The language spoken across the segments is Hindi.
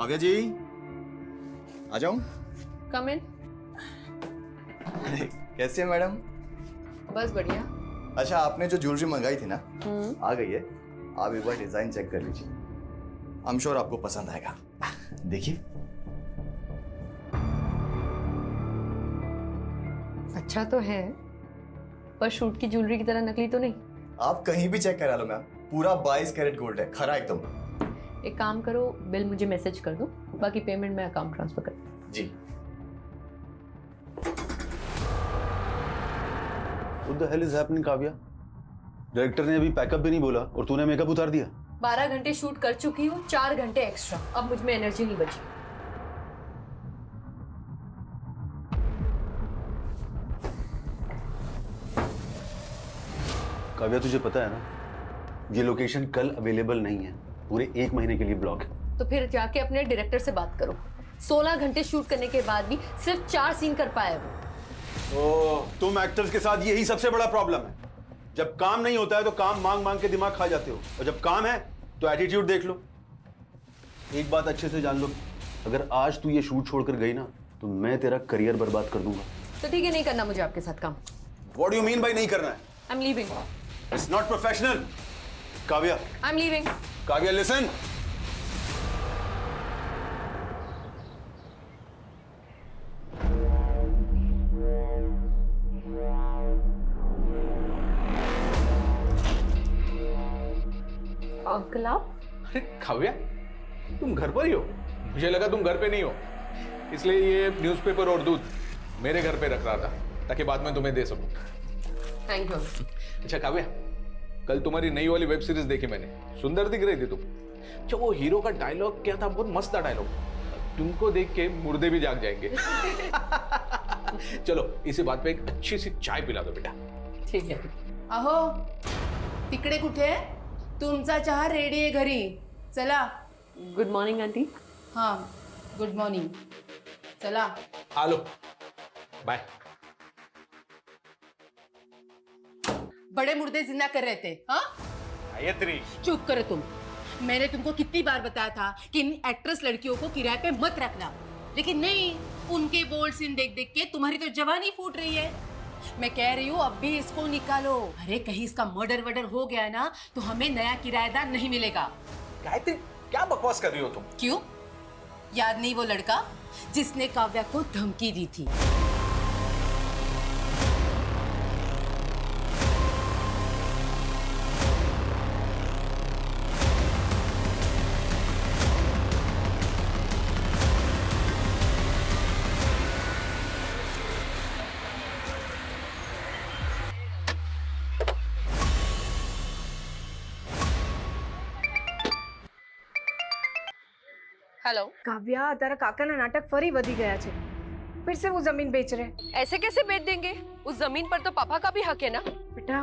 काव्या जी आ जाऊं? कम इन। कैसे हैं मैडम? बस बढ़िया। अच्छा, आपने जो ज्वेलरी मंगाई थी ना, आ गई है। आप एक बार डिजाइन चेक कर लीजिए, आई एम श्योर आपको पसंद आएगा। देखिए। अच्छा तो है, पर शूट की ज्वेलरी की तरह नकली तो नहीं। आप कहीं भी चेक करा लो मैम, पूरा 22 कैरेट गोल्ड है, खरा एकदम। एक काम करो, बिल मुझे मैसेज कर दो, बाकी पेमेंट मैं अकाउंट ट्रांसफर कर दूँ। जी। What the hell is happening, Kavya? Director ने अभी पैकअप भी नहीं बोला और तूने मेकअप उतार दिया। 12 घंटे शूट कर चुकी हूँ, 4 घंटे एक्स्ट्रा। अब मुझ में एनर्जी नहीं बची। काव्या, तुझे पता है ना, ये लोकेशन कल अवेलेबल नहीं है, पूरे 1 महीने के लिए ब्लॉक है। तो फिर जाके अपने डायरेक्टर से बात करो। 16 घंटे शूट करने के बाद भी सिर्फ 4 सीन कर पाया वो। ओह, तुम एक्टर्स के साथ यही सबसे बड़ा प्रॉब्लम है। जब काम नहीं होता है तो काम मांग मांग के दिमाग खा जाते हो, और जब काम है तो एटीट्यूड देख लो। एक बात अच्छे से जान लो, अगर आज तू ये शूट छोड़कर गई ना तो मैं तेरा करियर बर्बाद कर दूंगा। तो ठीक है, नहीं करना मुझे आपके साथ काम। What do you mean by नहीं करना है? I am leaving. It's not professional. Kavya, I am leaving. Kavya listen. Uncle आप? अरे काव्या, तुम घर पर ही हो? मुझे लगा तुम घर पे नहीं हो, इसलिए ये न्यूज़पेपर और दूध मेरे घर पे रख रहा था ताकि बाद में तुम्हें दे सकूं। Thank you. अच्छा काव्या, कल तुम्हारी नई वाली वेब सीरीज देखी मैंने, सुंदर दिख रही थी तुम। अच्छा, वो हीरो का डायलॉग क्या था? बहुत मस्त था डायलॉग, तुमको देख के मुर्दे भी जाग जाएंगे। चलो इसी बात पे एक अच्छी सी चाय पिला दो बेटा। ठीक है। अहो, तिकडे कुठे? तुमचा चहा रेडी आहे घरी, चला। Good morning aunty. हाँ, गुड मॉर्निंग, चला। आलो, बाय। बड़े मुर्दे जिंदा कर रहे थे, हाँ? गायत्री, चुप करो तुम। मैंने तुमको कितनी बार बताया था कि इन एक्ट्रेस लड़कियों को किराए पे मत रखना, लेकिन नहीं, उनके बोल्ड सीन देख देख के तुम्हारी तो जवानी फूट रही है। मैं कह रही हूँ अब भी इसको निकालो। अरे कहीं इसका मर्डर वर्डर हो गया ना तो हमें नया किराएदार नहीं मिलेगा। गायत्री क्या बकवास कर रही हो तुम? क्यों? याद नहीं वो लड़का जिसने काव्या को धमकी दी थी? हेलो કાવ્યા, તારા કાકાના નાટક ફરી વધી ગયા છે। फिर से वो जमीन बेच रहे। ऐसे कैसे बेच देंगे? उस जमीन पर तो पापा का भी हक है ना। बेटा,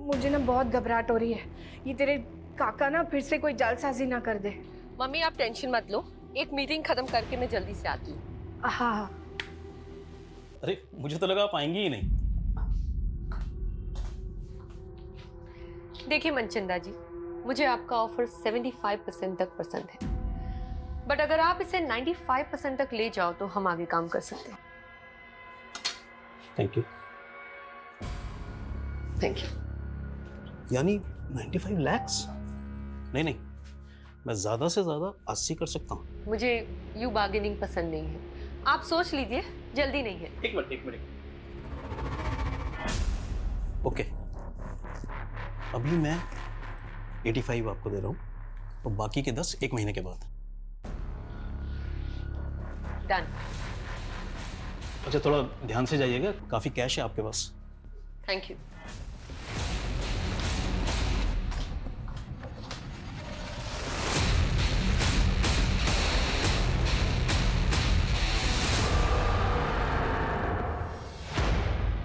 मुझे ना बहुत घबराहट हो रही है। ये तेरे काका ना फिर से कोई जालसाजी ना कर दे। मम्मी आप टेंशन मत लो, एक मीटिंग खत्म करके मैं जल्दी से आती हूँ। हाँ हाँ। अरे मुझे तो लगा आप आएंगी ही नहीं। देखिए मनचंदा जी, मुझे आपका ऑफर 75% तक पसंद है, बट अगर आप इसे 95% तक ले जाओ तो हम आगे काम कर सकते हैं। Thank you. Thank you. यानी 95 lakhs? नहीं नहीं, मैं ज्यादा से ज्यादा 80 कर सकता हूँ। मुझे यू बार्गेनिंग पसंद नहीं है, आप सोच लीजिए, जल्दी नहीं है। एक मिनट। ओके, अभी मैं 85 आपको दे रहा हूँ और बाकी के 10 1 महीने के बाद। डन। अच्छा, थोड़ा ध्यान से जाइएगा, काफी कैश है आपके पास। Thank you.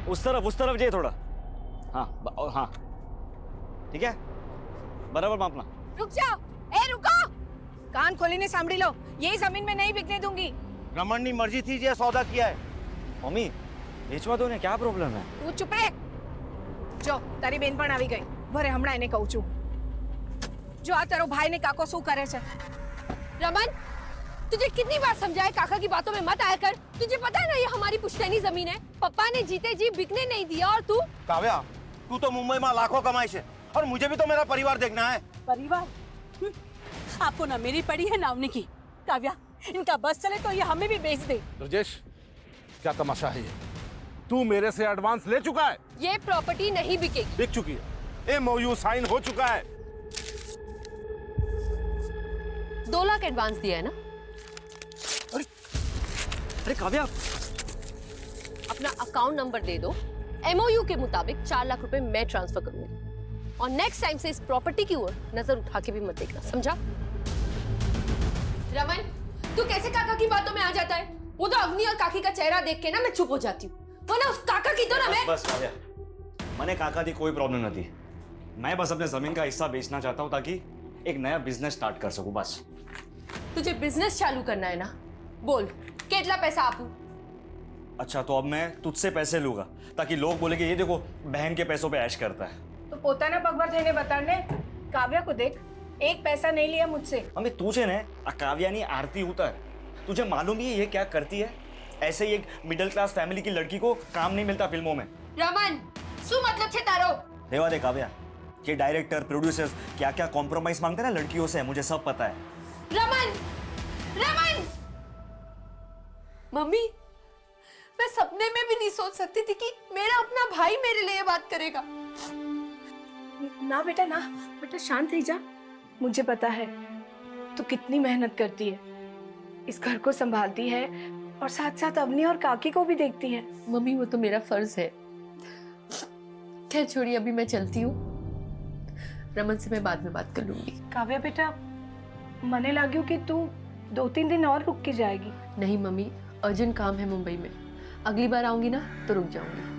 उस तरफ जाइए थोड़ा। हाँ हाँ, ठीक है, बराबर मापना। रुक जाओ, ए रुको, कान खोलीने सांभળી लो, यही जमीन में नहीं बिकने दूंगी। रमन की मर्जी थी, जे सौदा किया है। मम्मी बेचवा दो ने, क्या प्रॉब्लम है? तू चुप रे। जो तारी बेन पण આવી ગઈ, ભરે હમણાં એને કહું છું। જો આ તારો ભાઈ ને કાકો શું કરે છે? રમન, तुझे कितनी बार समझाया काका की बातों में मत आया कर। तुझे पता है ना ये हमारी पुश्तैनी जमीन है, पापा ने जीते जी बिकने नहीं दिया। और तू काव्या, तू तो मुंबई में लाखों कमाई से, और मुझे भी तो मेरा परिवार देखना है। परिवार? आपको ना मेरी पड़ी है ना उनकी। काव्या, इनका बस चले तो ये हमें भी बेच दे। राजेश, क्या तमाशा है ये? तू मेरे से एडवांस ले चुका है। ये प्रॉपर्टी नहीं बिकेगी। बिक चुकी है, MOU साइन हो चुका है। 2 लाख एडवांस दिया है ना? अरे काव्या, अपना अकाउंट नंबर दे दो, MOU के मुताबिक 4 लाख रुपए मैं ट्रांसफर करूंगी। और नेक्स्ट टाइम से इस प्रॉपर्टी की ओर नजर उठा के भी मत देखना, समझा? रमन, तू कैसे काका की बातों में आ जाता है? वो तो अग्नि और काकी का चेहरा देख के ना मैं चुप हो जाती हूँ, वरना उस काका की तो ना मैं। बस काव्या, मैंने काका दी कोई प्रॉब्लम नहीं थी। मैं बस अपने जमीन का हिस्सा बेचना चाहता हूँ ताकि एक नया बिजनेस स्टार्ट कर सकूं, बस। तुझे बिजनेस चालू करना है ना? बोल, कितना पैसा आपू? अच्छा, तो अब मैं तुझसे पैसे लूंगा ताकि लोग बोले कि ये देखो बहन के पैसों पे ऐश करता है। तो પોતાના પગભર થઈને બતાડને કાવ્યા को देख, एक पैसा नहीं लिया मुझसे। मम्मी तुझे ने काव्या नहीं आरती उतर, तुझे मालूम ही है ये क्या करती है? ऐसे ही एक मिडिल क्लास फैमिली की लड़की को काम नहीं मिलता फिल्मों में। रमन, શું मतलब છે તારો? रेवा दे काव्या, ये डायरेक्टर प्रोड्यूसर्स क्या क्या कॉम्प्रोमाइज मांगते हैं ना लड़कियों से, मुझे सब पता है। रमन, रमन! मम्मी, मैं सपने में भी नहीं सोच सकती थी कि मेरा अपना भाई मेरे लिए ये बात करेगा। ना बेटा ना, बेटा शांत रह जा। मुझे पता है तू कितनी मेहनत करती है, इस घर को संभालती है और साथ साथ अवनी और काकी को भी देखती है। मम्मी, वो तो मेरा फर्ज है। खैर छोड़िए, अभी मैं चलती हूँ। रमन से मैं बाद में बात कर लूंगी। काव्या बेटा, मने लाग्યું कि तू 2-3 दिन और रुक के जाएगी। नहीं मम्मी, अर्जेंट काम है मुंबई में, अगली बार आऊंगी ना तो रुक जाऊंगी।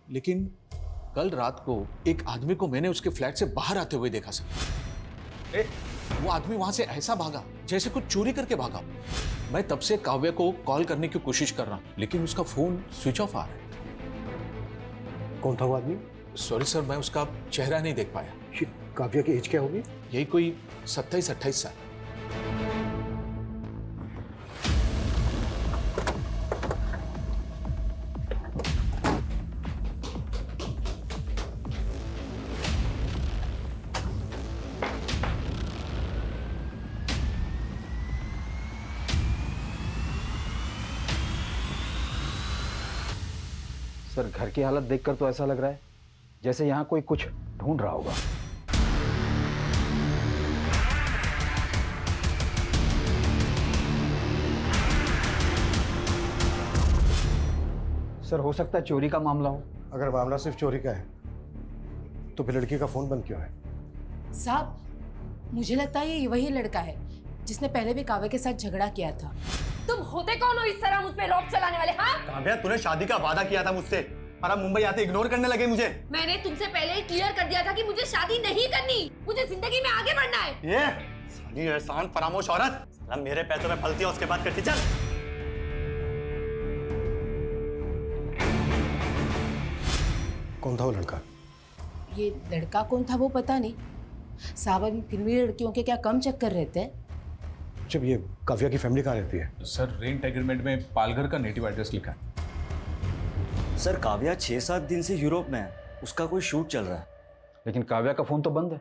लेकिन कल रात को एक आदमी को मैंने उसके फ्लैट से बाहर आते हुए देखा सर। वो आदमी वहां से ऐसा भागा जैसे कुछ चोरी करके भागा। मैं तब से काव्या को कॉल करने की कोशिश कर रहा हूं, लेकिन उसका फोन स्विच ऑफ आ रहा है। कौन था वो आदमी? सॉरी सर, मैं उसका चेहरा नहीं देख पाया। काव्या की एज क्या होगी? यही कोई 27-28 साल। सर, घर की हालत देखकर तो ऐसा लग रहा है जैसे यहाँ कोई कुछ ढूंढ रहा होगा। सर, हो सकता है चोरी का मामला हो। अगर मामला सिर्फ चोरी का है तो फिर लड़की का फोन बंद क्यों है? साहब, मुझे लगता है ये वही लड़का है जिसने पहले भी काव्या के साथ झगड़ा किया था। तुम होते कौन हो इस तरह मुझ पे रॉब चलाने वाले? हाँ, काव्या, तूने शादी का वादा किया था मुझसे और अब मुंबई आते इग्नोर करने लगे मुझे। मैंने तुमसे पहले ही क्लियर कर दिया था कि मुझे शादी नहीं करनी, मुझे जिंदगी में आगे बढ़ना है। ये साली एहसान फरामोश औरत, साला मेरे पैसों में फलती है उसके बाद करती। चल। कौन था वो लड़का? ये लड़का कौन था वो पता नहीं साहब। अभी फिल्मी लड़कियों के क्या कम चक्कर रहते हैं। जब ये काव्या की फैमिली कहाँ रहती है? सर, रेंट एग्रीमेंट में पालघर का नेटिव एड्रेस लिखा है। सर, काव्या 6-7 दिन से यूरोप में है, उसका कोई शूट चल रहा है। लेकिन काव्या का फोन तो बंद है।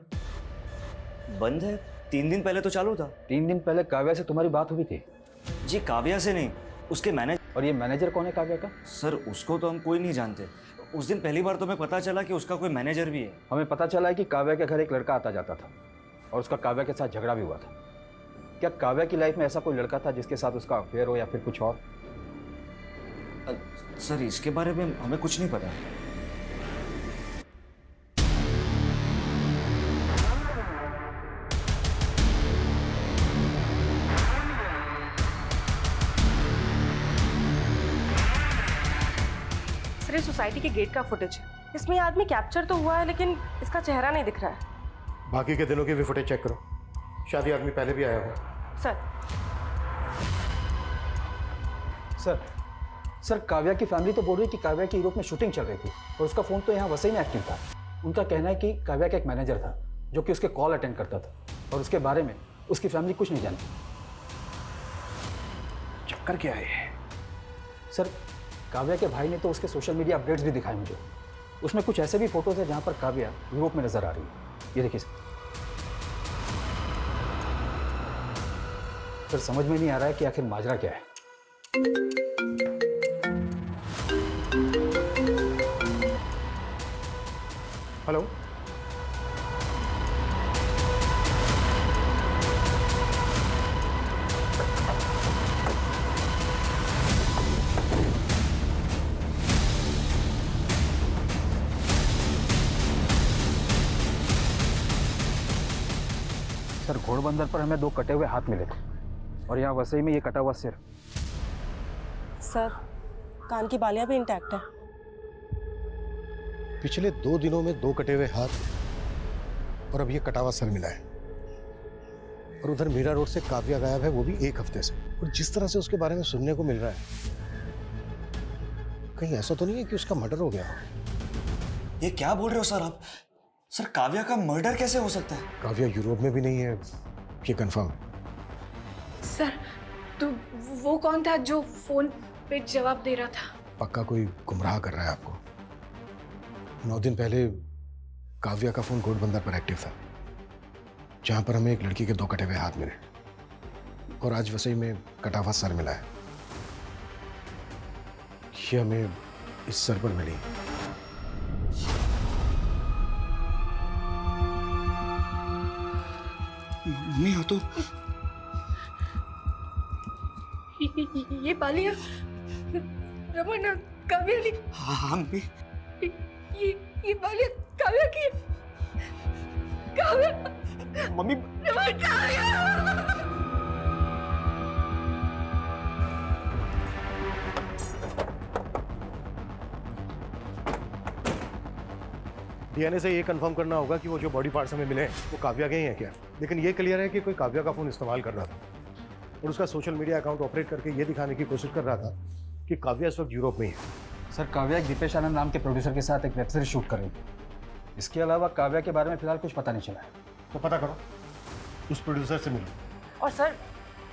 बंद है? 3 दिन पहले तो चालू था। 3 दिन पहले काव्या से तुम्हारी बात हुई थी? जी, काव्या से नहीं, उसके मैनेजर। और ये मैनेजर कौन है काव्या का? सर, उसको तो हम कोई नहीं जानते। उस दिन पहली बार तो हमें पता चला कि उसका कोई मैनेजर भी है। हमें पता चला है कि काव्या के घर एक लड़का आता जाता था और उसका काव्या के साथ झगड़ा भी हुआ था। क्या काव्या की लाइफ में ऐसा कोई लड़का था जिसके साथ उसका अफेयर हो या फिर कुछ और? सर, इसके बारे में हमें कुछ नहीं पता। हमारी सोसाइटी के गेट का फुटेज है। इसमें ये आदमी कैप्चर तो हुआ है लेकिन इसका चेहरा नहीं दिख रहा है। बाकी के दिनों की भी फुटेज चेक करो, शायद ये आदमी पहले भी आया हो। सर काव्या की फैमिली तो बोल रही है कि काव्या की यूरोप में शूटिंग चल रही थी और उसका फ़ोन तो यहाँ वसई में एक्टिव था। उनका कहना है कि काव्या का एक मैनेजर था जो कि उसके कॉल अटेंड करता था और उसके बारे में उसकी फैमिली कुछ नहीं जानती। चक्कर क्या है? सर काव्या के भाई ने तो उसके सोशल मीडिया अपडेट्स भी दिखाए मुझे। उसमें कुछ ऐसे भी फोटोज है जहाँ पर काव्या यूरोप में नजर आ रही है। ये देखिए सर, समझ में नहीं आ रहा है कि आखिर माजरा क्या है। हेलो, सर घोड़बंदर पर हमें 2 कटे हुए हाथ मिले थे और यहाँ वसई में ये कटा हुआ सिर। सर कान की बालियां भी इंटैक्ट है। पिछले 2 दिनों में 2 कटे हुए हाथ और अब ये कटा हुआ सर मिला है। और उधर मीरा रोड से काव्या गायब है, वो भी 1 हफ्ते से। और जिस तरह से उसके बारे में सुनने को मिल रहा है, कहीं ऐसा तो नहीं है कि उसका मर्डर हो गया? ये क्या बोल रहे हो सर आप? सर काव्या का मर्डर कैसे हो सकता है? काव्या यूरोप में भी नहीं है, ये कंफर्म। सर तो वो कौन था जो फोन पे जवाब दे रहा था? पक्का कोई गुमराह कर रहा है आपको। 9 दिन पहले काव्या का फोन घोड़बंदर पर एक्टिव था, जहां पर हमें एक लड़की के 2 कटे हुए हाथ मिले और आज वसई में कटा हुआ सर मिला है। ये हमें इस सर पर मिली। मम्मी हो तो ये बालियां रमन काव्या ने। हाँ मम्मी। ये बालियां काव्या की। काव्या मम्मी। रमन काव्या। डीएनए से ये कंफर्म करना होगा कि वो जो बॉडी पार्ट्स हमें मिले हैं वो काव्या के ही हैं क्या। लेकिन ये क्लियर है कि कोई काव्या का फोन इस्तेमाल कर रहा था और उसका सोशल मीडिया अकाउंट ऑपरेट करके ये दिखाने की कोशिश कर रहा था कि काव्या इस वक्त यूरोप में ही है। सर काव्या एक दीपेश आनंद नाम के प्रोड्यूसर के साथ एक वेब सीरीज शूट कर रही थी। इसके अलावा काव्या के बारे में फिलहाल कुछ पता नहीं चला है। तो पता करो, उस प्रोड्यूसर से मिलो। और सर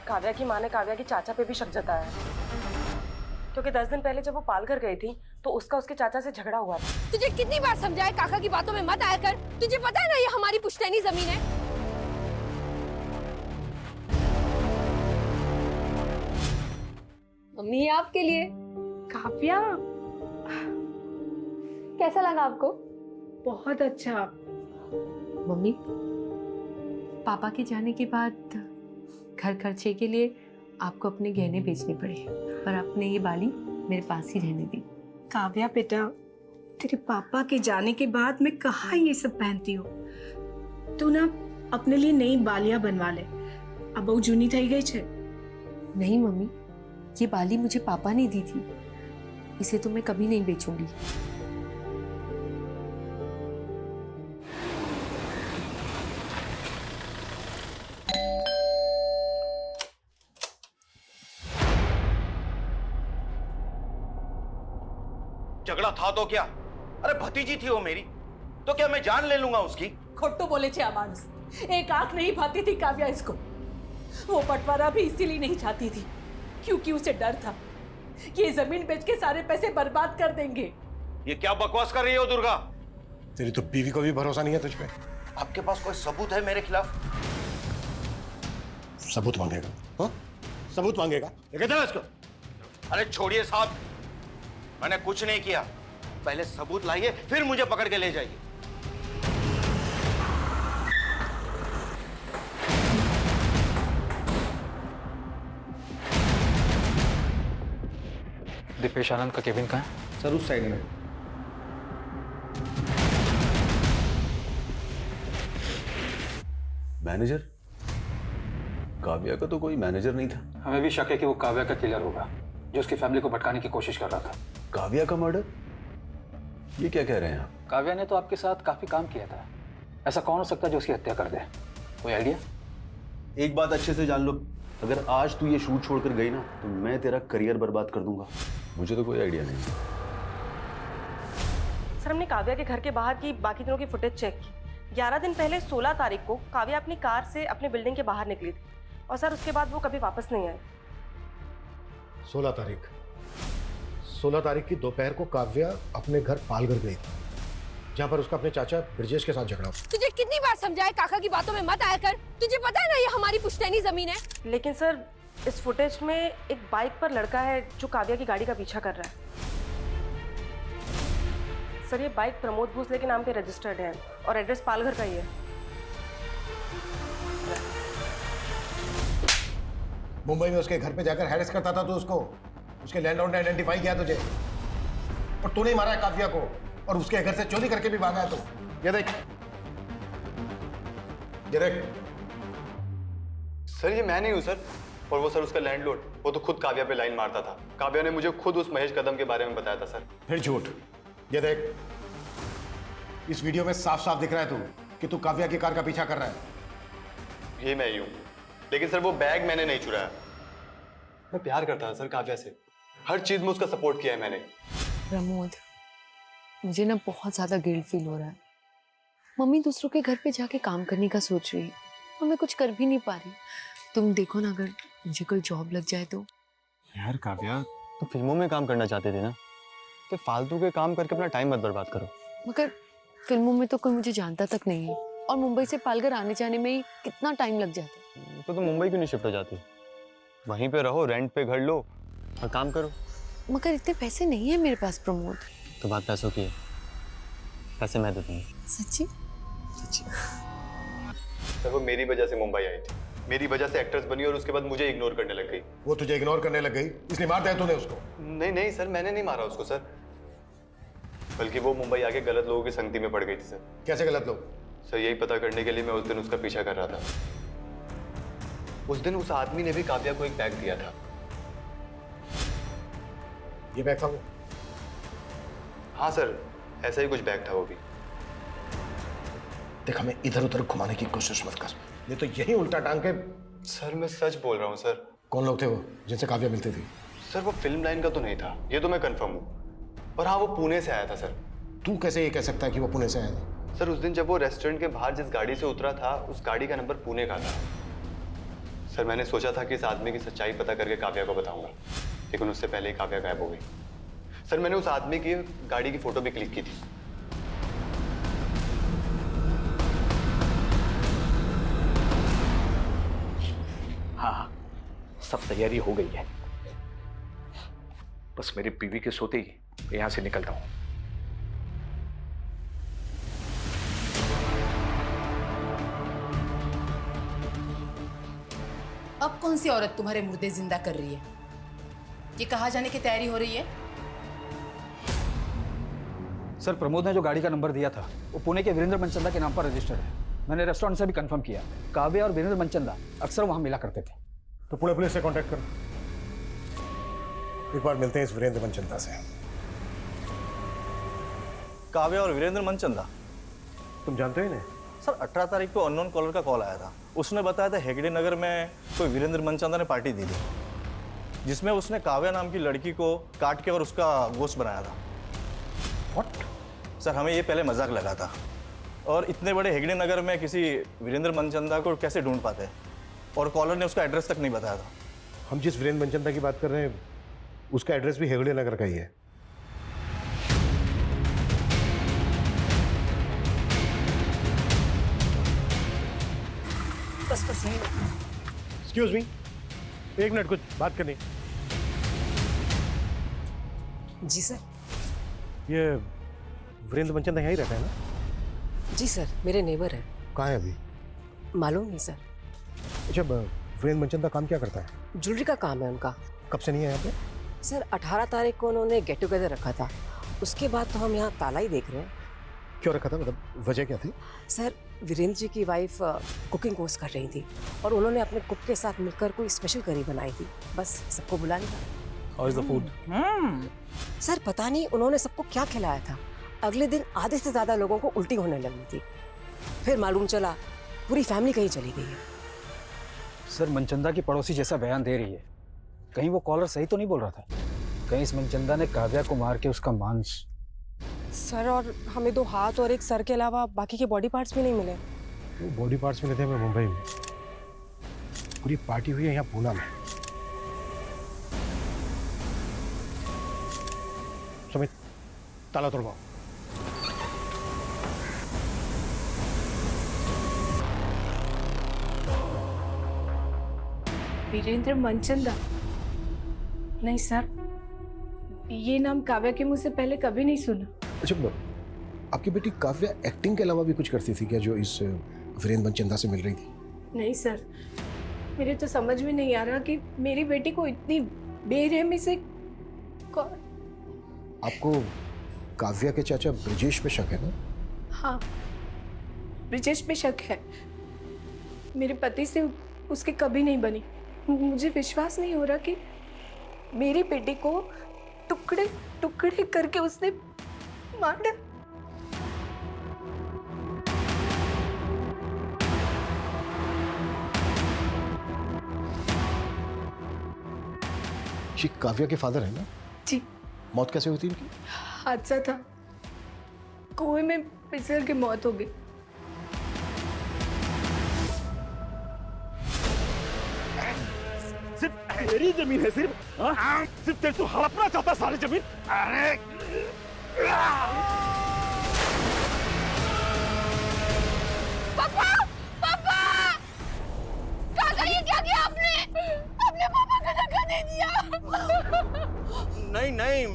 काव्या की माँ ने काव्या के चाचा पे भी शक जताया है, क्योंकि 10 दिन पहले जब वो पालघर गई थी तो उसका उसके चाचा से झगड़ा हुआ था। तुझे कितनी बार समझाया काका की बातों में मत आया कर। तुझे पता है ना ये हमारी पुश्तैनी जमीन है। मम्मी ये आपके लिए। काव्या कैसा लगा आपको? बहुत अच्छा। मम्मी पापा के जाने के बाद घर खर्चे के लिए आपको अपने गहने बेचने पड़े, पर आपने ये बाली मेरे पास ही रहने दी। काव्या बेटा, तेरे पापा के जाने के बाद मैं कहाँ ये सब पहनती हूँ। तू ना अपने लिए नई बालियां बनवा ले, अब बहु जूनी थई गई छे। नहीं मम्मी, ये बाली मुझे पापा ने दी थी, इसे तो मैं कभी नहीं बेचूंगी। झगड़ा था तो क्या? अरे भतीजी थी वो मेरी, तो क्या मैं जान ले लूंगा उसकी? खोटो बोले छे मानुस। एक आंख नहीं भाती थी काव्या इसको। वो बंटवारा भी इसीलिए नहीं चाहती थी क्योंकि उसे डर था कि ये जमीन बेच के सारे पैसे बर्बाद कर देंगे। ये क्या बकवास कर रही हो दुर्गा? तेरी तो बीवी को भी भरोसा नहीं है तुझ पे। आपके पास कोई सबूत है मेरे खिलाफ? सबूत मांगेगा? हाँ, सबूत मांगेगा? लेके चलो इसको। अरे छोड़िए साहब, मैंने कुछ नहीं किया। पहले सबूत लाइए, फिर मुझे पकड़ के ले जाइए। दीपेश आनंद का केबिन कहाँ है? सर उस साइड में। मैनेजर? काव्या का तो कोई मैनेजर नहीं था। हमें भी शक है कि वो काव्या का किलर होगा जो उसकी फैमिली को भटकाने की कोशिश कर रहा था। काव्या का मर्डर? ये क्या कह रहे हैं आप? काव्या ने तो आपके साथ काफी काम किया था, ऐसा कौन हो सकता है जो उसकी हत्या कर दे? कोई आइडिया? एक बात अच्छे से जान लो, अगर आज तू ये शूट छोड़कर गई ना तो मैं तेरा करियर बर्बाद कर दूंगा। मुझे तो कोई आइडिया नहीं। सर हमने काव्या के घर के बाहर की बाकी दिनों की फुटेज चेक की। 11 दिन पहले 16 तारीख को काव्या अपनी कार से अपने बिल्डिंग के बाहर निकली थी और सर उसके बाद वो कभी वापस नहीं आई। 16 तारीख की दोपहर को काव्या अपने घर पालघर गई थी, जहाँ पर उसका अपने चाचा ब्रजेश के साथ झगड़ा हुआ। तुझे कितनी बार समझाया काका की बातों में मत आया कर, तुझे पता है ना ये हमारी पुश्तैनी जमीन है। लेकिन सर इस फुटेज में एक बाइक पर लड़का है जो काव्या की गाड़ी का पीछा कर रहा है। सर ये बाइक प्रमोद भोसले के नाम पे रजिस्टर्ड है और एड्रेस पालघर का ही है। मुंबई में उसके घर पे जाकर हैरेस करता था तो उसके लैंडलॉर्ड ने आइडेंटिफाई किया तुझे, और तूने ही मारा है काव्या को, और उसके घर से चोरी करके भी भागा है। तो ये देख सर ये मैं नहीं हूँ सर, और वो सर उसका लैंडलॉर्ड, वो तो खुद काव्या पे लाइन मारता था। काव्या ने मुझे खुद उस महेश कदम के बारे में बताया था सर। फिर झूठ। ये देख, इस वीडियो में साफ साफ दिख रहा है कि तू काव्या की कार का पीछा कर रहा है। ये मैं ही हूँ, लेकिन सर वो बैग मैंने नहीं चुराया। मैं प्यार करता था सर काव्या से, हर चीज में उसका सपोर्ट किया है मैंने। प्रमोद, मुझे ना बहुत ज्यादा गिल्ट फील हो रहा है। मम्मी दूसरों के घर पे जाके काम करने का सोच रही है और मैं कुछ कर भी नहीं पा रही। तुम देखो ना, अगर मुझे कोई जॉब लग जाए तो। यार काव्या, तो फिल्मों में काम करना चाहते थे ना, तो फालतू के काम करके अपना टाइम मत बर्बाद करो। मगर फिल्मों में तो कोई मुझे जानता तक नहीं है, और मुंबई से पालघर आने जाने में ही कितना टाइम लग जाता है। तो तुम मुंबई क्यों नहीं शिफ्ट हो जाती? वहीं पे रहो, रेंट पे घर लो और काम करो। मगर इतने पैसे नहीं है मेरे पास प्रमोद। तो बात पैसों की है, पैसे मैं दे दूंगा। सच्ची? सच्ची। सर वो मेरी वजह से मुंबई आई थी, मेरी वजह से एक्ट्रेस बनी और उसके बाद मुझे इग्नोर करने लग गई। वो तुझे इग्नोर करने लग गई इसलिए मार दिया तूने उसको? नहीं नहीं सर, मैंने नहीं मारा उसको सर, बल्कि वो मुंबई आके गलत लोगों की संगति में पड़ गई थी सर। कैसे गलत लोग? सर यही पता करने के लिए मैं उस दिन उसका पीछा कर रहा था। उस दिन उस आदमी ने भी काव्या को एक बैग दिया था। ये बैग था वो? हाँ सर, ऐसा ही कुछ बैग था वो भी। देख, हमें इधर उधर घुमाने की कोशिश मत कर, नहीं तो यही उल्टा टांग के। सर मैं सच बोल रहा हूँ सर। कौन लोग थे वो जिनसे काव्या मिलती थी? सर वो फिल्म लाइन का तो नहीं था, ये तो मैं कंफर्म हूँ, पर हाँ वो पुणे से आया था सर। तू कैसे ये कह सकता है कि वो पुणे से आया था? सर उस दिन जब वो रेस्टोरेंट के बाहर जिस गाड़ी से उतरा था, उस गाड़ी का नंबर पुणे का था। सर मैंने सोचा था कि इस आदमी की सच्चाई पता करके काव्या को बताऊंगा, लेकिन उससे पहले ही काव्या गायब हो गई। सर मैंने उस आदमी की गाड़ी की फोटो भी क्लिक की थी। हाँ, सब तैयारी हो गई है, बस मेरी बीवी के सोते ही यहां से निकलता हूं। अब कौन सी औरत तुम्हारे मुर्दे जिंदा कर रही है? ये कहाँ जाने की तैयारी हो रही है? सर प्रमोद ने जो गाड़ी का नंबर दिया था वो पुणे के वीरेंद्र मनचंदा के नाम पर रजिस्टर्ड है। मैंने रेस्टोरेंट से भी कंफर्म किया, काव्या और वीरेंद्र मनचंदा अक्सर वहां मिला करते थे। तो पुणे पुलिस से कांटेक्ट करो, एक बार मिलते हैं इस वीरेंद्र मनचंदा से। काव्या और वीरेंद्र मनचंदा, तुम जानते हो इन्हें? सर 18 तारीख को अननोन कॉलर का कॉल आया था। उसने बताया था हेगड़े नगर में कोई वीरेंद्र मनचंदा ने पार्टी दी थी, जिसमें उसने काव्या नाम की लड़की को काट के और उसका गोश्त बनाया था। व्हाट? सर हमें ये पहले मजाक लगा था, और इतने बड़े हेगड़े नगर में किसी वीरेंद्र मनचंदा को कैसे ढूंढ पाते, और कॉलर ने उसका एड्रेस तक नहीं बताया था। हम जिस वीरेंद्र मनचंदा की बात कर रहे हैं उसका एड्रेस भी हेगड़े नगर का ही है। बस एक्सक्यूज मी, एक मिनट, कुछ बात करनी। जी सर। ये वीरेंद्र मनचंदा यहीं रहता है ना? जी सर, मेरे नेबर है। कहाँ है अभी? मालूम नहीं सर। अच्छा, वीरेंद्र मनचंदा काम क्या करता है? ज्वेलरी का काम है उनका। कब से नहीं है यहाँ पे? सर 18 तारीख को उन्होंने गेट टुगेदर रखा था, उसके बाद तो हम यहाँ ताला ही देख रहे हैं। क्यों रखा था, मतलब वजह क्या थी? सर वीरेंद्र जी की वाइफ कुकिंग कोर्स कर रही थी और उन्होंने अपने कुक के साथ मिलकर कोई स्पेशल करी बनाई थी, बस सबको बुला लिया। How is the food? Sir पता नहीं उन्होंने सबको क्या खिलाया था, अगले दिन आधे से ज्यादा लोगों को उल्टी होने लगी थी। फिर मालूम चला पूरी फैमिली कहीं चली गई है। सर मनचंदा की पड़ोसी जैसा बयान दे रही है, कहीं वो कॉलर सही तो नहीं बोल रहा था? कहीं इस मनचंदा ने काव्या को मार के उसका मांस? सर, और हमें 2 हाथ और 1 सर के अलावा बाकी के बॉडी पार्ट्स भी नहीं मिले। वो बॉडी पार्ट्स मिले थे हमें मुंबई में। पूरी पार्टी हुई है यहाँ पूना में। सुमित, ताला तोड़वाओ। वीरेंद्र मनचंदा? नहीं सर, ये नाम काव्या के मुंह से पहले कभी नहीं सुना। अच्छा, आपकी बेटी काव्या एक्टिंग के अलावा भी कुछ करती थी क्या, जो इस वीरेंद्र मनचंदा से मिल रही थी? नहीं सर, मेरे तो समझ में नहीं आ रहा कि मेरी बेटी को इतनी बेरहमी से कौन। आपको काव्या के चाचा ब्रिजेश पे शक है ना? हाँ, ब्रिजेश पे शक है। मेरे पति से उसकी कभी नहीं बनी। मुझे विश्वास नहीं हो रहा कि मेरी बेटी को टुकड़े टुकड़े करके उसने मार डाला। ये काव्या के फादर है ना? जी। मौत कैसे हुई थी इनकी? हादसा था, कुएं में फिसल के मौत हो गई। सिर्फ मेरी जमीन है, सिर्फ तेरे तो हड़पना चाहता सारी जमीन। अरे पापा, पापा, काका ये क्या किया आपने? अपने पापा को धक्का दे दिया। नहीं नहीं,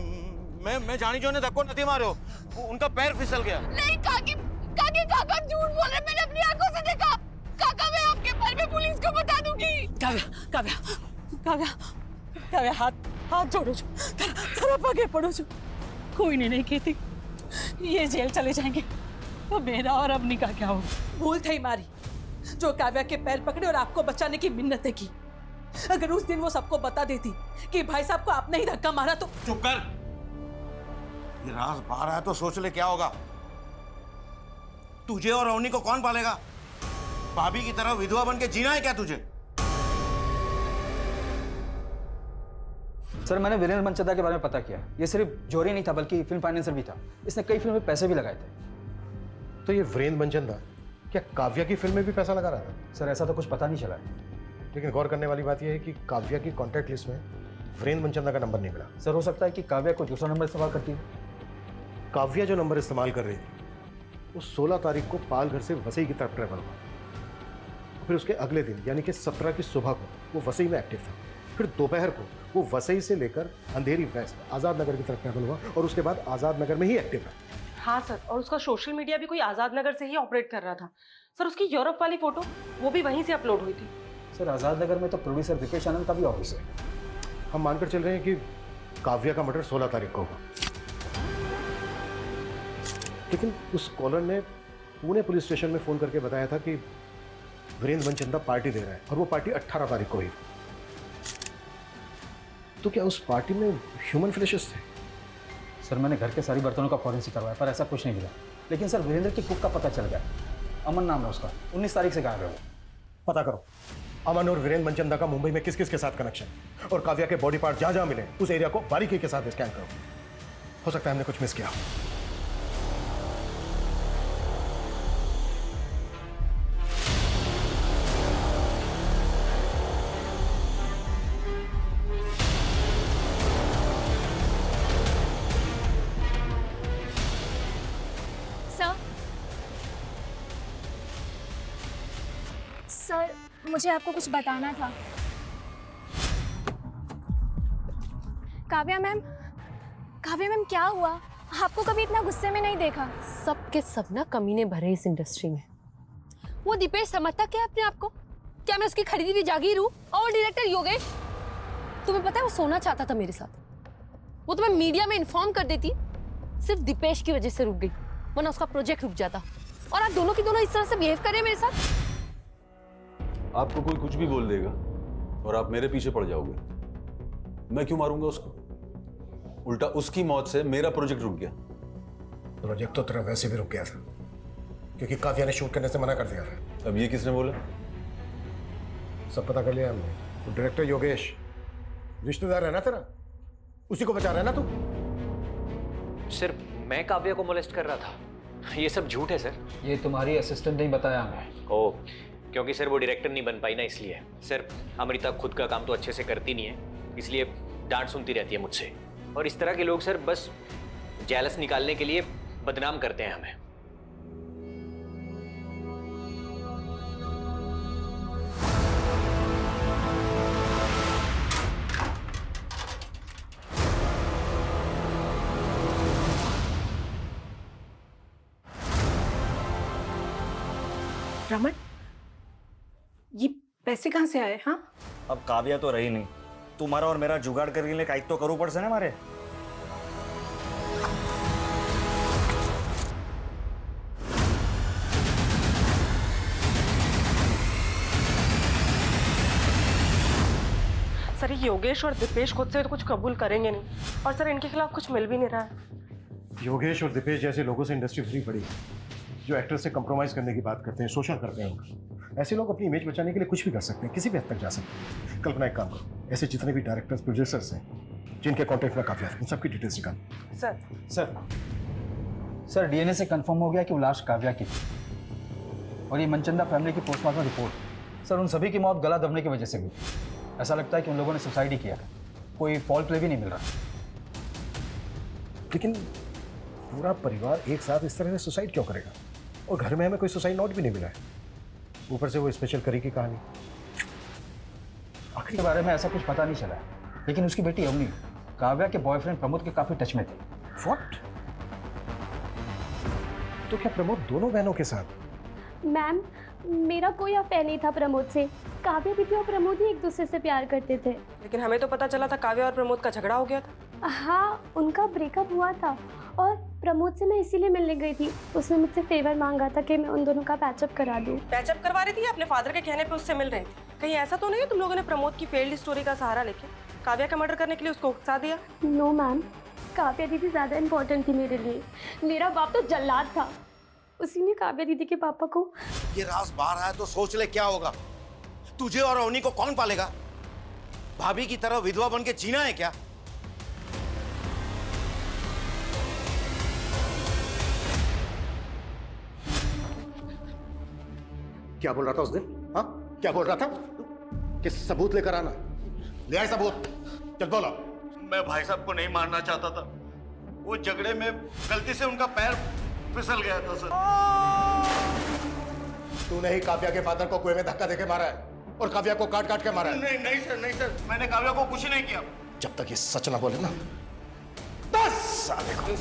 मैं जानी जो ने धक्को नहीं मारो, उनका पैर फिसल गया। नहीं काकी, काका झूठ बोल रहे, मैंने अपनी आंखों से देखा। काका मैं आपके पैर में पुलिस को बता दूंगी। काव्या हाथ जोड़ो जो, तेरा पगे पड़ो जो। कोई नहीं कहती, ये जेल चले जाएंगे तो मेरा और अवनी का क्या होगा? भूल थी मारी जो काव्या के पैर पकड़े और आपको बचाने की मिन्नतें की। अगर उस दिन वो सबको बता देती कि भाई साहब को आपने ही धक्का मारा तो। चुप कर, ये राज बाहर आया तो सोच ले क्या होगा। तुझे और अवनी को कौन पालेगा? भाभी की तरह विधवा बन के जीना है क्या तुझे? सर मैंने वीरेंद्र मनचंदा के बारे में पता किया। ये सिर्फ जोरी नहीं था बल्कि फिल्म फाइनेंसर भी था। इसने कई फिल्मों में पैसे भी लगाए थे। तो ये वीरेंद्र मनचंदा क्या काव्या की फिल्म में भी पैसा लगा रहा था? सर ऐसा तो कुछ पता नहीं चला। लेकिन गौर करने वाली बात यह है कि काव्या की कॉन्टैक्ट लिस्ट में वीरेंद्र मनचंदा का नंबर नहीं मिला। सर हो सकता है कि काव्या को दूसरा नंबर इस्तेमाल करती है। काव्या जो नंबर इस्तेमाल कर रही थी वो 16 तारीख को पाल घर से वसई की तरफ ट्रेवल हुआ। फिर उसके अगले दिन यानी कि 17 की सुबह को वो वसई में एक्टिव था। फिर दोपहर को वो वसई से लेकर अंधेरी वेस्ट आज़ाद नगर की तरफ ट्रेवल हुआ और उसके बाद आज़ाद नगर में ही एक्टिव रहा। हाँ सर, और उसका सोशल मीडिया भी कोई आज़ाद नगर से ही ऑपरेट कर रहा था। सर उसकी यूरोप वाली फोटो वो भी वहीं से अपलोड हुई थी। सर आज़ाद नगर में तो प्रोड्यूसर दीपेश आनंद का भी ऑफिस है। हम मानकर चल रहे हैं कि काव्या का मर्डर 16 तारीख को हुआ। लेकिन उस कॉलर ने पुणे पुलिस स्टेशन में फोन करके बताया था कि वीरेंद्र मनचंदा पार्टी दे रहा है और वो पार्टी 18 तारीख को हुई। तो क्या उस पार्टी में ह्यूमन फ्लैशेस थे? सर मैंने घर के सारी बर्तनों का फॉरेंसिक करवाया पर ऐसा कुछ नहीं मिला। लेकिन सर वीरेंद्र की कुक का पता चल गया। अमन नाम है उसका, 19 तारीख से गायब है वो। पता करो अमन और वीरेंद्र मनचंदा का मुंबई में किस किस के साथ कनेक्शन, और काव्या के बॉडी पार्ट जहां जहां मिले उस एरिया को बारीकी के साथ स्कैन करो। हो सकता है हमने कुछ मिस किया। सर मुझे आपको कुछ बताना था। काव्या मैम क्या हुआ? आपको कभी इतना गुस्से में नहीं देखा। सब के सब ना कमीने भरे इस इंडस्ट्री में। वो दीपेश समझता क्या अपने आप को? क्या मैं उसकी खरीदी हुई जागीर हूँ? और डायरेक्टर योगेश, तुम्हें पता है वो सोना चाहता था मेरे साथ। वो तो मैं मीडिया में इन्फॉर्म कर देती, सिर्फ दीपेश की वजह से रुक गई, वरना उसका प्रोजेक्ट रुक जाता। और आप दोनों की दोनों इस तरह से बिहेव कर रहे हैं मेरे साथ। आपको कोई कुछ भी बोल देगा और आप मेरे पीछे पड़ जाओगे। मैं क्यों मारूंगा उसको? उल्टा उसकी मौत से मेरा प्रोजेक्ट रुक गया। प्रोजेक्ट तो तेरा वैसे भी रुक गया था क्योंकि काव्या ने शूट करने से मना कर दिया था। अब ये किसने बोला? सब पता कर लिया हमने। तो डायरेक्टर योगेश रिश्तेदार है ना तेरा, उसी को बचा रहा है ना तू? सर मैं काव्या को मोलेस्ट कर रहा था, ये सब झूठ है सर। ये तुम्हारी असिस्टेंट नहीं बताया हमें। ओ, क्योंकि सर वो डायरेक्टर नहीं बन पाई ना, इसलिए। सर अमृता खुद का काम तो अच्छे से करती नहीं है, इसलिए डांट सुनती रहती है मुझसे। और इस तरह के लोग सर बस जेलस निकालने के लिए बदनाम करते हैं हमें। रमन, ये पैसे कहाँ से आए? हाँ, अब काव्या तो रही नहीं, तुम्हारा और मेरा जुगाड़ करने लिए काइक तो करो पड़ से ना हमारे। सर ये योगेश और दीपेश खुद से तो कुछ कबूल करेंगे नहीं, और सर इनके खिलाफ कुछ मिल भी नहीं रहा है। योगेश और दीपेश जैसे लोगों से इंडस्ट्री भरी पड़ी है, जो एक्टर से कंप्रोमाइज करने की बात करते हैं, शोषण करते हैं उनका। ऐसे लोग अपनी इमेज बचाने के लिए कुछ भी कर सकते हैं, किसी भी हद तक जा सकते हैं। कल्पना एक काम करो, ऐसे जितने भी डायरेक्टर्स प्रोड्यूसर्स हैं जिनके कॉन्टेक्ट में काव्या है, इन सबकी डिटेल्स निकाल। सर डीएनए से कंफर्म हो गया कि वो लाश काव्या की थी, और ये मनचंदा फैमिली की पोस्टमार्टम रिपोर्ट, सर उन सभी की मौत गला दबने की वजह से हुई। ऐसा लगता है कि उन लोगों ने सुसाइड ही किया, कोई फॉल प्ले भी नहीं मिल रहा। लेकिन पूरा परिवार एक साथ इस तरह से सुसाइड क्यों करेगा? और घर में हमें कोई सुसाइड नोट भी नहीं मिला है, ऊपर से वो स्पेशल करी की कहानी। आखिर के बारे में ऐसा कुछ पता नहीं चला है, लेकिन उसकी बेटी अवनी काव्या के बॉयफ्रेंड प्रमोद के काफी टच में थी। व्हाट? तो क्या प्रमोद दोनों बहनों के साथ? मैम, मेरा कोई अफेयर नहीं था प्रमोद से। काव्या दीदी और प्रमोद ही एक दूसरे से प्यार करते थे। लेकिन हमें तो पता चला था काव्या और प्रमोद का झगड़ा हो गया था। हाँ, उनका ब्रेकअप हुआ था, और प्रमोद से मैं इसीलिए मिलने गई थी। उसने मुझसे फेवर मांगा था कि मैं उन दोनों का पैचअप करा दूं। पैचअप करवा रही थी या अपने फादर के कहने पे उससे मिल रही थी? कहीं ऐसा तो नहीं है तुम लोगों ने प्रमोद की फेल्ड स्टोरी का सहारा लेके काव्या का मर्डर करने के लिए उसको उकसा दिया? नो मैम, काव्या दीदी ज़्यादा इम्पोर्टेंट थी मेरे लिए। मेरा बाप तो जल्लाद था, उसी ने काव्या दीदी के पापा को। ये राज बाहर आया तो सोच ले क्या होगा। तुझे और अवनी को कौन पालेगा? भाभी की तरह विधवा बन के जीना है क्या? क्या बोल रहा था उस दिन? हाँ, क्या बोल रहा था? कि सबूत लेकर आना। ले आए सबूत, चल बोला। मैं भाई साहब को नहीं मारना चाहता था, वो झगड़े में गलती से उनका पैर फिसल गया था सर। तूने ही काव्या के फादर को कुएं में धक्का देके मारा है और काव्या को काट काट के मारा है। नहीं नहीं सर, नहीं सर, मैंने काव्या को कुछ नहीं किया। जब तक ये सच ना बोले ना, 10 साल को।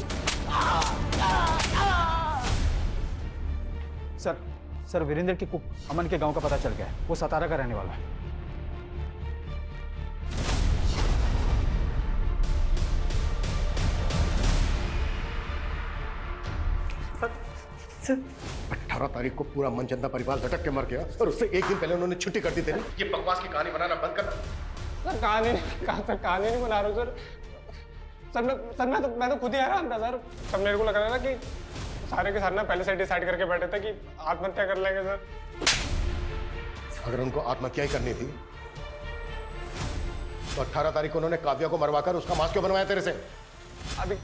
सर वीरेंद्र की कुक अमन के गांव का पता चल गया है, वो सतारा का रहने वाला है। सर 18 तारीख को पूरा मनचंदा परिवार झटक के मर गया, और उससे एक दिन पहले उन्होंने छुट्टी कर दी थी। ये बकवास की कहानी बनाना बंद करना। सर कहानी नहीं बना रहा हूँ सर। मैं तो खुद ही हैरान था सर। सब मेरे को लग रहा था कि सारे के सारे ना पहले से डिसाइड करके बैठे थे कि आत्महत्या कर लेंगे सर। अगर उनको आत्महत्या ही करनी थी तो 18 तारीख को उन्होंने काव्या को मरवाकर उसका मांस क्यों बनवाया तेरे से? अभी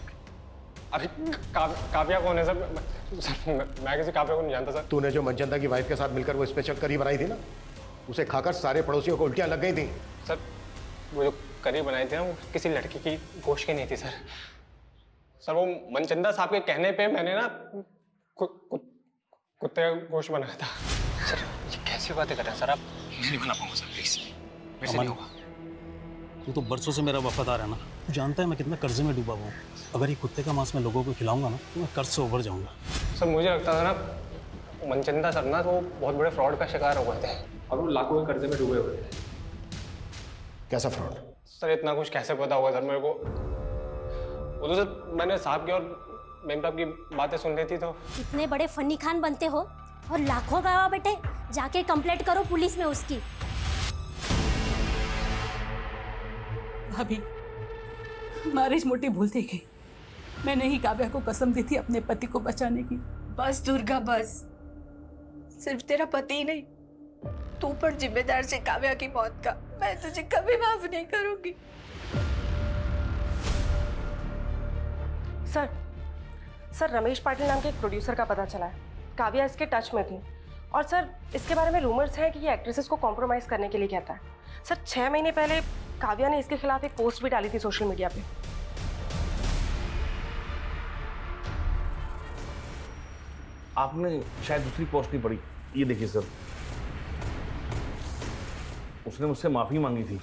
काव्या कौन है सर? मैं किसी काव्या को नहीं जानता सर। तूने जो मनचंदा की वाइफ के साथ मिलकर वो स्पेशल करी बनाई थी ना, उसे खाकर सारे पड़ोसियों को उल्टियां लग गई थी। सर वो जो करी बनाई थी ना, वो किसी लड़की की गोश्त की नहीं थी सर। सर वो मनचंदा साहब के कहने पे मैंने ना कुत्ते का गोश्त बनाया था। सर ये कैसी बातें कर रहे हैं सर आप? मैं नहीं बना पाऊंगा सर, प्लीज। मेरे से नहीं होगा। तू तो बरसों से मेरा वफादार है ना, तू जानता है मैं कितना कर्जे में डूबा हुआ हूँ। अगर ये कुत्ते का मांस मैं लोगों को खिलाऊंगा ना तो मैं कर्ज से उभर जाऊंगा। सर मुझे लगता था ना मनचंदा सर ना तो बहुत बड़े फ्रॉड का शिकार हो गए थे, और वो लाखों के कर्जे में डूबे हुए थे। कैसा फ्रॉड? सर इतना कुछ कैसे पता होगा सर मेरे को? वो तो सर मैंने साहब की और मेम साहब की बातें सुन ली थी। तो इतने बड़े फन्नी खान बनते हो और लाखों गवा बेटे, जाके कंप्लेंट करो पुलिस में उसकी। भाभी हमारी मोटी भूल थी गई, मैंने ही काव्या को कसम दी थी अपने पति को बचाने की। बस दुर्गा बस। सिर्फ तेरा पति ही नहीं, तू पर जिम्मेदार से काव्या की मौत का। मैं तुझे कभी माफ नहीं करूंगी। सर रमेश पाटिल नाम के एक प्रोड्यूसर का पता चला है, काव्या इसके टच में थी। और सर इसके बारे में रूमर्स हैं कि ये एक्ट्रेसेस को कॉम्प्रोमाइज करने के लिए कहता है। सर 6 महीने पहले काव्या ने इसके खिलाफ एक पोस्ट भी डाली थी सोशल मीडिया पे। आपने शायद दूसरी पोस्ट नहीं पढ़ी। ये देखिए सर, उसने मुझसे माफी मांगी थी।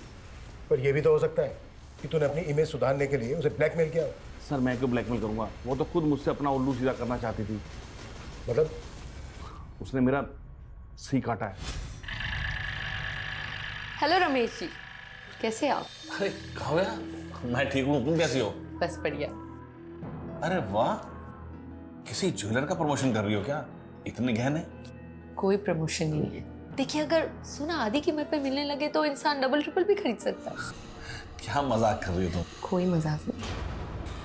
पर यह भी तो हो सकता है कि तूने अपनी इमेज सुधारने के लिए उसे ब्लैकमेल किया। सर मैं क्यों ब्लैकमेल करूंगा? वो तो खुद मुझसे अपना उल्लू सीधा करना चाहती थी। मतलब? उसने मेरा सी काटा है। हेलो रमेश जी, कैसे आप? अरे काव्या, मैं ठीक हूँ, तुम कैसी हो? बस बढ़िया। अरे वाह, किसी ज्वेलर का प्रमोशन कर रही हो क्या? इतने गहने? कोई प्रमोशन नहीं है। देखिए, अगर सोना आधी कीमत पे मिलने लगे तो इंसान डबल ट्रिपल भी खरीद सकता है। क्या मजाक कर रही हो तुम? कोई मजाक नहीं।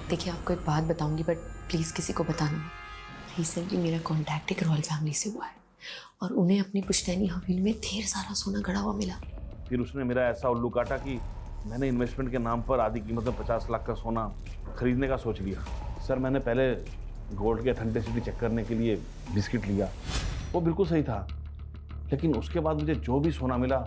देखिए, आपको एक बात बताऊंगी, बट प्लीज किसी को बताना मत। रिसेंटली मेरा कॉन्टैक्ट एक रॉयल फैमिली से हुआ है और उन्हें अपनी पुश्तैनी हवेली में ढेर सारा सोना गड़ा हुआ मिला। फिर उसने मेरा ऐसा उल्लू काटा कि मैंने इन्वेस्टमेंट के नाम पर आधी कीमत में 50 लाख का सोना खरीदने का सोच लिया। सर मैंने पहले गोल्ड की ऑथेंटिसिटी चेक करने के लिए बिस्किट लिया, वो बिल्कुल सही था। लेकिन उसके बाद मुझे जो भी सोना मिला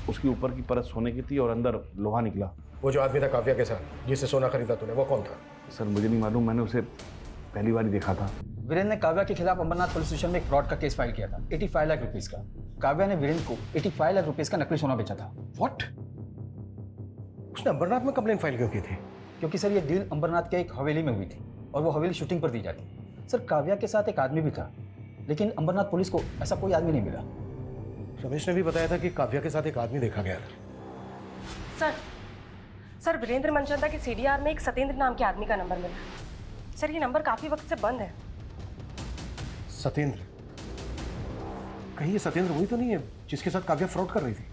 उसकी ऊपर की परत सोने की थी और अंदर लोहा निकला। वो जो आदमी था काव्या के साथ जिससे सोना खरीदा तूने, वो कौन था? सर मुझे नहीं मालूम, मैंने उसे पहली बार ही देखा था। वीरेंद्र ने काव्या के खिलाफ अंबरनाथ पुलिस स्टेशन में एक फ्रॉड का केस फाइल किया था 85 लाख रुपीस का। काव्या ने वीरेंद्र को 85 लाख रुपीस का नकली सोना बेचा था। व्हाट? उसने अंबरनाथ में कंप्लेंट फाइल क्यों की थी? क्योंकि सर ये डील अंबरनाथ के एक हवेली में हुई थी और वो हवेली शूटिंग पर दी जाती। सर काव्या के साथ एक आदमी भी था, लेकिन अंबरनाथ पुलिस को ऐसा कोई आदमी नहीं मिला। रमेश ने भी बताया था कि काव्या के साथ एक आदमी देखा गया था। सर वीरेंद्र मनचंदा के सीडीआर में एक सतेंद्र नाम के आदमी का नंबर मिला। सर ये नंबर काफी वक्त से बंद है। सतेंद्र? कहीं ये सतेंद्र वही तो नहीं है जिसके साथ काव्या फ्रॉड कर रही थी?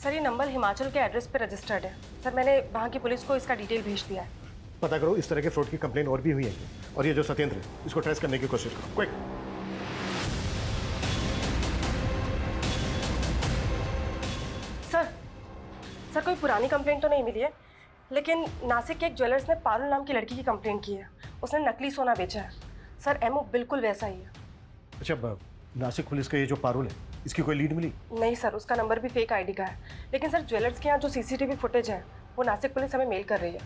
सर ये नंबर हिमाचल के एड्रेस पे रजिस्टर्ड है। सर मैंने वहाँ की पुलिस को इसका डिटेल भेज दिया है। पता करो इस तरह के फ्रॉड की कंप्लेन और भी हुई है, और ये जो सतेंद्र है इसको ट्रेस करने की कोशिश करो, क्विक। सर कोई पुरानी कंप्लेंट तो नहीं मिली है, लेकिन नासिक के एक ज्वेलर्स ने पारुल नाम की लड़की की कंप्लेंट की है। उसने नकली सोना बेचा है। सर एमओ बिल्कुल वैसा ही है। अच्छा, नासिक पुलिस का ये जो पारुल है, इसकी कोई लीड मिली? नहीं सर, उसका नंबर भी फेक आईडी का है। लेकिन सर ज्वेलर्स के यहाँ जो सीसीटीवी फुटेज है वो नासिक पुलिस हमें मेल कर रही है।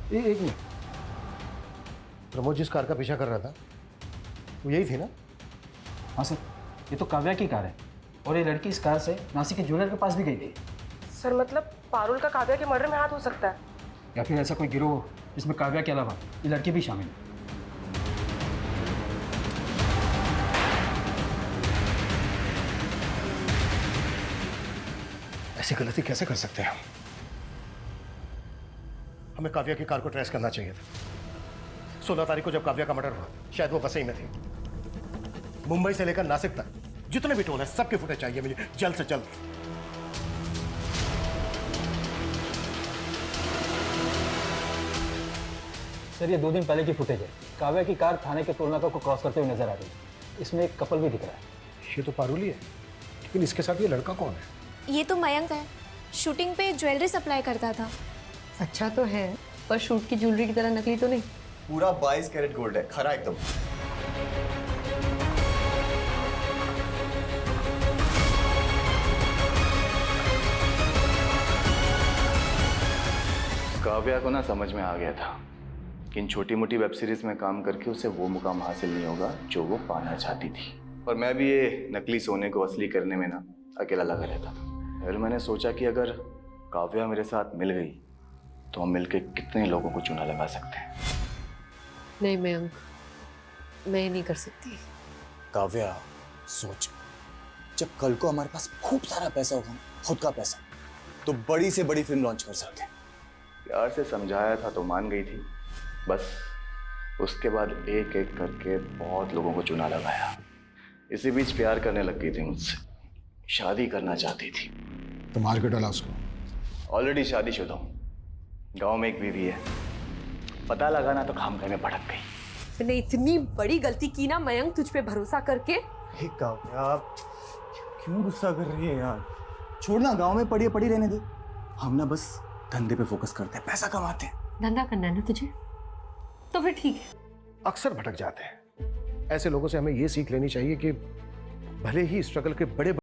एक मिनट, प्रमोद जिस कार का पीछा कर रहा था वो यही थी ना? हाँ सर, ये तो काव्या की कार है और ये लड़की इस कार से नासिक के ज्वेलर के पास भी गई थी। सर मतलब पारुल का काव्या के मर्डर में हाथ हो सकता है, या फिर ऐसा कोई गिरोह जिसमें काव्या के अलावा ये लड़की भी शामिल है। ऐसी गलती कैसे कर सकते हैं हम? हमें काव्या की कार को ट्रेस करना चाहिए था। 16 तारीख को जब काव्या का मर्डर हुआ शायद वो वसई में थी। मुंबई से लेकर नासिक तक जितने भी टोल है सबके फुटेज चाहिए मुझे जल्द से जल्द। सर ये 2 दिन पहले की फुटेज है। काव्या की कार थाने के टोल नाका को क्रॉस करते हुए नजर आ रही है। इसमें एक कपल भी दिख रहा है। ये तो पारुली है, लेकिन इसके साथ ये लड़का कौन है? ये तो मयंक है, शूटिंग पे ज्वेलरी सप्लाई करता था। अच्छा तो है, पर शूट की ज्वेलरी की तरह नकली तो नहीं। पूरा 22 कैरेट गोल्ड है, खरा एकदम। काव्या को ना समझ में आ गया था कि इन छोटी मोटी वेब सीरीज में काम करके उसे वो मुकाम हासिल नहीं होगा जो वो पाना चाहती थी। और मैं भी ये नकली सोने को असली करने में ना अकेला लगा रहता था। फिर मैंने सोचा कि अगर काव्या मेरे साथ मिल गई तो हम मिलके कितने लोगों को चूना लगा सकते हैं। नहीं मयंक, मैं नहीं कर सकती। काव्या सोच, जब कल को हमारे पास खूब सारा पैसा होगा, खुद का पैसा, तो बड़ी से बड़ी फिल्म लॉन्च कर सकते हैं। प्यार से समझाया था तो मान गई थी, बस उसके बाद एक एक करके बहुत लोगों को चूना लगाया। इसी बीच प्यार करने लग गई थी मुझसे, शादी करना चाहती थी। तो मार के डाला उसको? ऑलरेडी शादीशुदा हूँ, गांव में एक बीवी है, पता लगाना तो काम करने भटक गई। मैंने इतनी बड़ी गलती की ना मयंक, तुझ पे भरोसा करके। हे काव्या, आप क्यों गुस्सा कर रही है यार? छोड़ना, गांव में पड़ी पड़ी रहने दे। हम ना बस धंधे पे फोकस करते हैं, पैसा कमाते हैं। धंधा करना है ना तुझे, तो फिर ठीक है। अक्सर भटक जाते हैं। ऐसे लोगों से हमें ये सीख लेनी चाहिए कि भले ही स्ट्रगल के बड़े